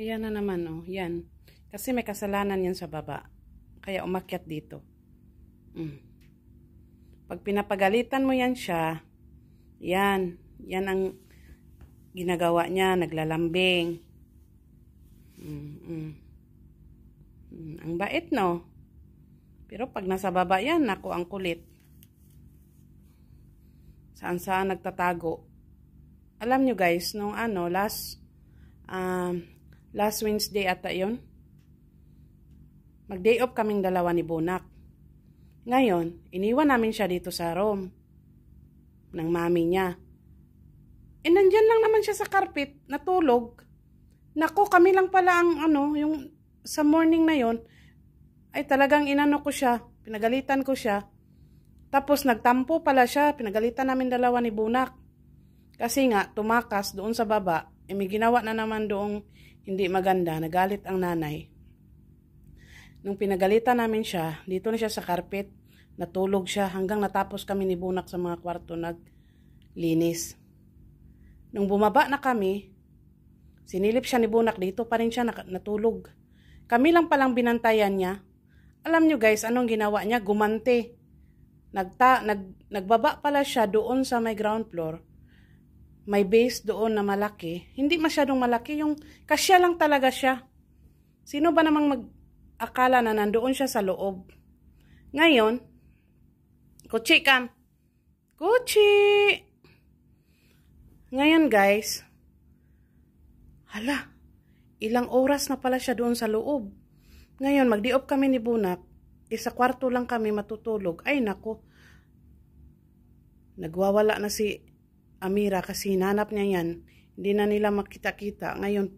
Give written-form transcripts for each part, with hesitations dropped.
Yan na naman, oh. Yan. Kasi may kasalanan yan sa baba. Kaya umakyat dito. Pag pinapagalitan mo yan siya, yan. Yan ang ginagawa niya. Naglalambing. Ang bait, no? Pero pag nasa baba yan, ako ang kulit. Saan-saan nagtatago. Alam nyo guys, nung last Wednesday ata yun, mag-day off kaming dalawa ni Bunak. Ngayon, iniwan namin siya dito sa room ng mami niya. Nandyan lang naman siya sa carpet, natulog. Nako, kami lang pala ang yung sa morning na yon ay talagang inano ko siya, pinagalitan ko siya. Tapos nagtampo pala siya, pinagalitan namin dalawa ni Bunak. Kasi nga, tumakas doon sa baba, may ginawa na naman doong hindi maganda, nagalit ang nanay. Nung pinagalitan namin siya, dito na siya sa carpet, natulog siya hanggang natapos kami ni Bunak sa mga kwarto naglinis. Nung bumaba na kami, sinilip siya ni Bunak, dito pa rin siya natulog. Kami lang palang binantayan niya. Alam nyo guys, anong ginawa niya? Gumante. Nagbaba pala siya doon sa may ground floor. May base doon na malaki. Hindi masyadong malaki. Yung kasya lang talaga siya. Sino ba namang mag-akala na nandoon siya sa loob? Ngayon, Kuchi kam. Kuchi! Ngayon guys, hala, ilang oras na pala siya doon sa loob. Ngayon, mag-di-off kami ni Bunak. Sa kwarto lang kami matutulog. Ay nako, nagwawala na si Amira kasi hinanap niya yan. Hindi na nila makita-kita. Ngayon,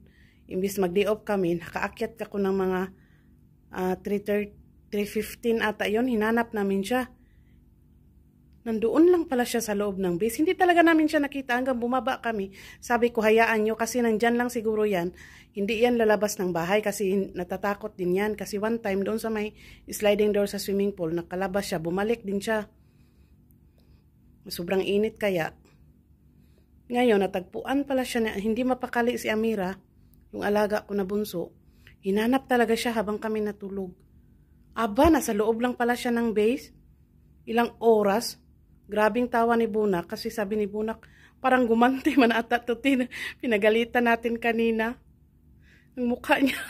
imbis mag-day off kami, nakaakyat ako ng mga 3:15 ata yun. Hinanap namin siya. Nandoon lang pala siya sa loob ng base. Hindi talaga namin siya nakita hanggang bumaba kami. Sabi ko, hayaan nyo kasi nandyan lang siguro yan. Hindi yan lalabas ng bahay kasi natatakot din yan. Kasi one time doon sa may sliding door sa swimming pool, nakalabas siya. Bumalik din siya. Sobrang init kaya. Ngayon, natagpuan pala siya na hindi mapakali si Amira, yung alaga ko na bunso. Hinanap talaga siya habang kami natulog. Aba, nasa loob lang pala siya ng base. Ilang oras. Grabing tawa ni Bunak kasi sabi ni Bunak, parang gumanti man ata to, pinagalitan natin kanina. Ang mukha niya.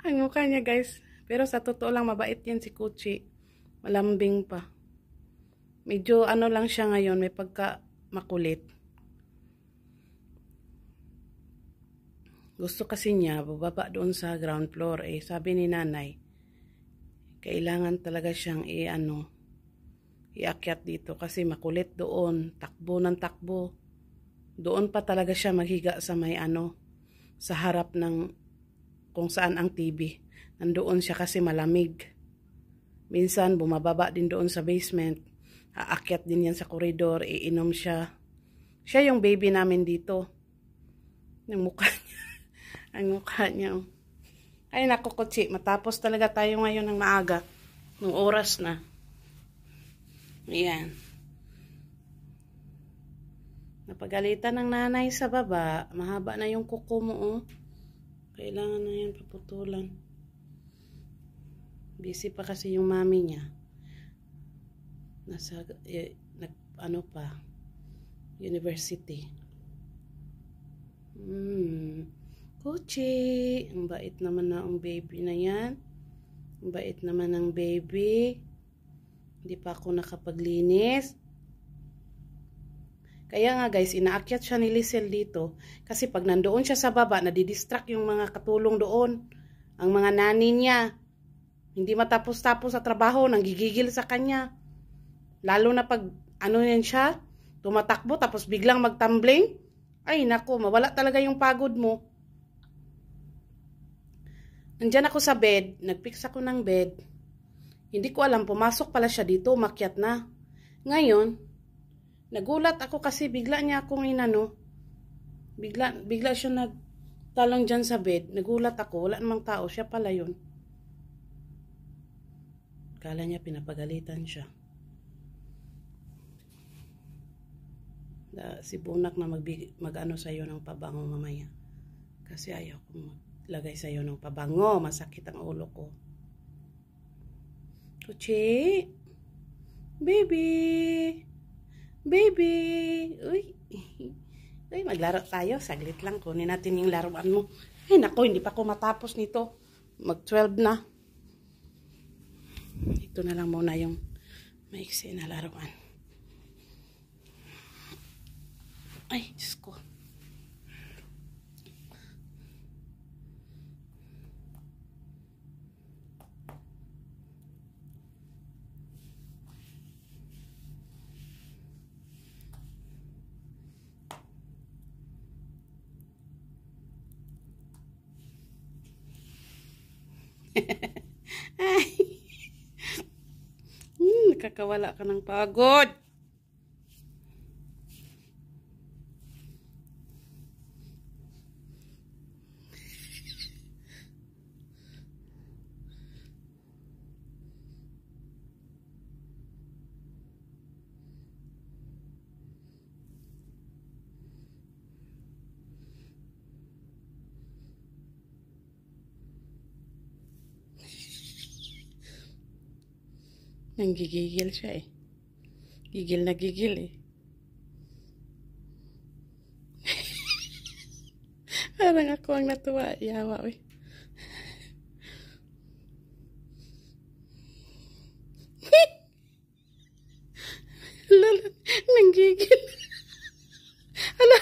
Ang mukha niya guys. Pero sa totoo lang mabait yan si Kuchi. Malambing pa. Medyo lang siya ngayon, may pagka makulit. Gusto kasi niya bababa doon sa ground floor. Sabi ni nanay, kailangan talaga siyang iakyat dito kasi makulit doon, takbo ng takbo. Doon pa talaga siya maghiga sa may sa harap ng kung saan ang TV. Nandoon siya kasi malamig. Minsan bumababa din doon sa basement. Aakyat din yan sa koridor, iinom siya. Siya yung baby namin dito. Yung mukha niya. Ang mukha niya. Ay naku Kuchi, matapos talaga tayo ngayon ng maaga. Nung oras na. Ayan. Napagalitan ng nanay sa baba. Mahaba na yung kuko mo, oh. Kailangan na yan paputulan. Busy pa kasi yung mami niya. Nasa, university. Kuchi. Ang bait naman na ang baby na yan. Ang bait naman ng baby. Hindi pa ako nakapaglinis. Kaya nga guys, inaakyat siya ni Lisel dito. Kasi pag nandoon siya sa baba, nadidistract yung mga katulong doon. Ang mga nani niya. Hindi matapos-tapos sa trabaho, nanggigigil sa kanya. Lalo na pag yan siya, tumatakbo tapos biglang magtumbling. Ay nako, mawala talaga yung pagod mo. Nandyan ako sa bed, nagfix ako ng bed. Hindi ko alam, pumasok pala siya dito, umakyat na. Ngayon, nagulat ako kasi bigla niya akong bigla siya nagtalong dyan sa bed. Nagulat ako, wala namang tao, siya pala yun. Kala niya pinapagalitan siya. Si Bunak na mag-ano sa'yo ng pabango mamaya. Kasi ayaw ko maglagay sa'yo ng pabango. Masakit ang ulo ko. Kuchi! Baby! Baby! Uy! Uy, maglaro tayo. Saglit lang. Kunin natin yung laruan mo. Ay, nako, hindi pa ako matapos nito. Mag-12 na. Ito na lang muna yung maiksi na laruan. Ay, Diyos ko. Ay. Nakakawala ka ng pagod. Nanggigigil siya eh. Gigil na gigil eh. Parang ako ang natuwa. Yawa eh. Lala, nanggigil. Ala.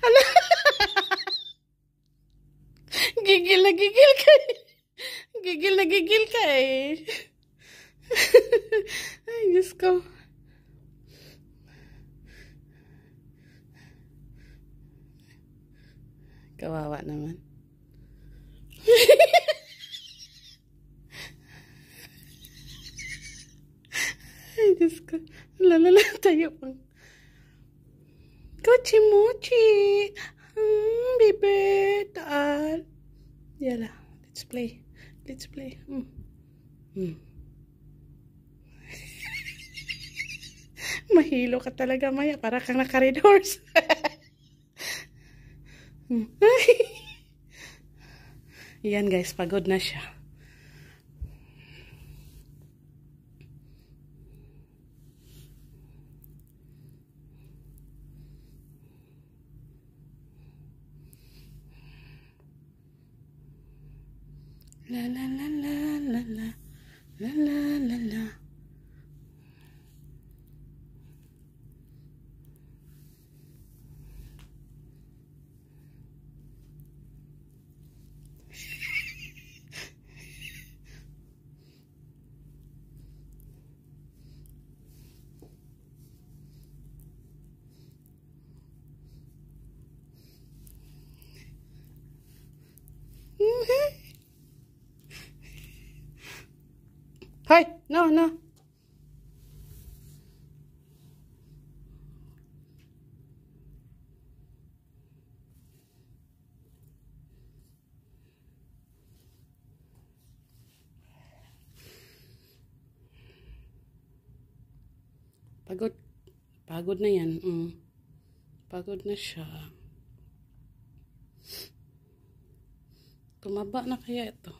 Ala. Gigil na gigil ka eh. Gigil na gigil ka eh. Ay, Diyos ko. Kawawa naman. Ay, Diyos ko. Lalala tayo pang. Kochi mochi. Bebe. Taal. Yala. Let's play. Let's play. Mahilo ka talaga, Maya. Para kang naka-red horse. Yan guys, pagod na siya. La la la la la la la la la la. Hoy, no, no. Pagod. Pagod na yan. Pagod na siya. Tumaba na kaya ito.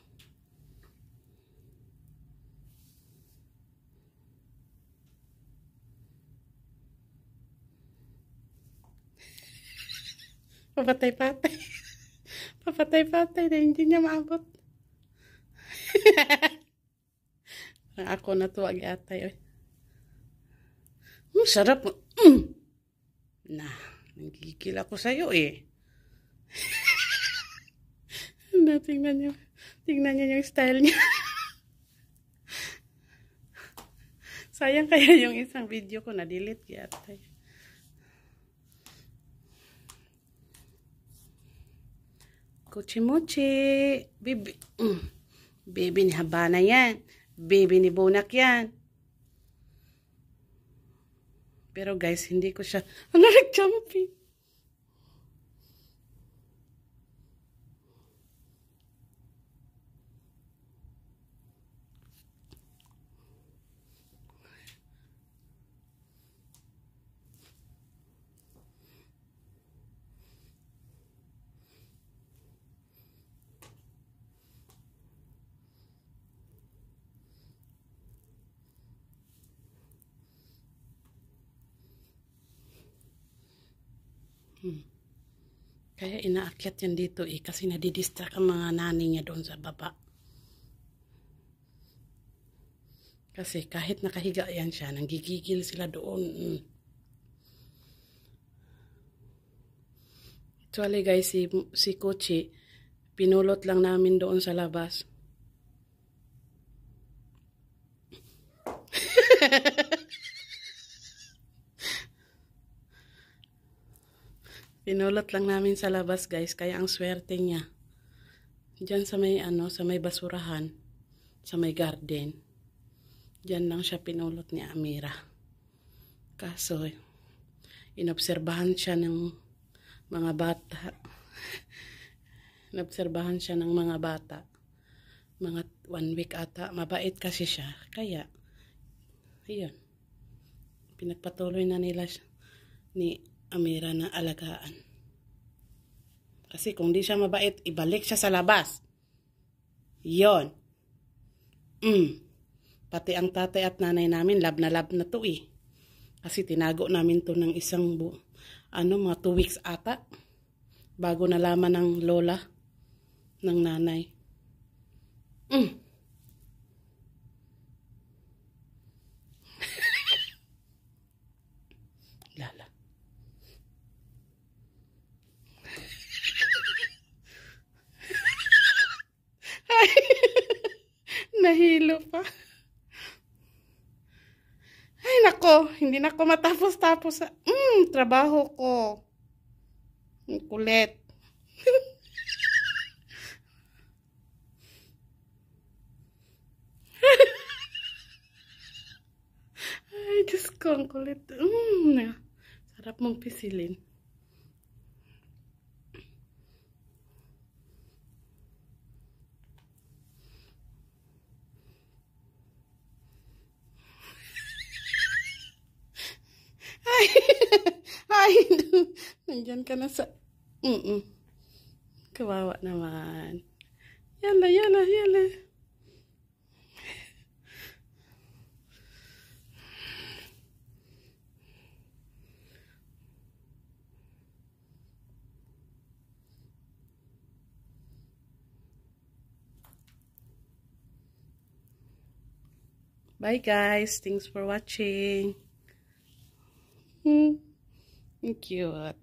Papatay-patay. Papatay-patay na hindi niya maabot. Ako na to ag-atay. Sarap. Nah, nagigil ako sa'yo eh. Tingnan niyo. Tingnan niyo yung style niya. Sayang kaya yung isang video ko na-delete yata. Kuchi-mochi. Baby. Baby ni Habana yan. Baby ni Bonak yan. Pero guys, hindi ko siya... Ano, nag-jumping? Kaya inaakyat yan dito kasi nadidistract ang mga nani niya doon sa baba. Kasi kahit nakahiga yan siya, nanggigigil sila doon. Actually guys, si Kuchi, pinulot lang namin doon sa labas. Pinulot lang namin sa labas guys, kaya ang swerte niya. Diyan sa may sa may basurahan, sa may garden. Diyan lang siya pinulot ni Amira. Kaso inobserbahan siya ng mga bata. Inobserbahan siya ng mga bata. Mga 1 week ata, mabait kasi siya. Kaya ayun. Pinagpatuloy na nila ni Amira na alagaan. Kasi kung di siya mabait, ibalik siya sa labas. Yon. Pati ang tatay at nanay namin, lab na to eh. Kasi tinago namin to ng isang mga 2 weeks ata. Bago nalaman ng lola, ng nanay. Lala. Ay, nahilo pa. Ay, nako, hindi na ako matapos-tapos sa trabaho ko. Ang kulit. Ay, Diyos ko, ang kulit. Sarap mong pisilin. Ay, nandyan ka na sa... Kawawa naman. Yala. Bye guys. Thanks for watching. Cute.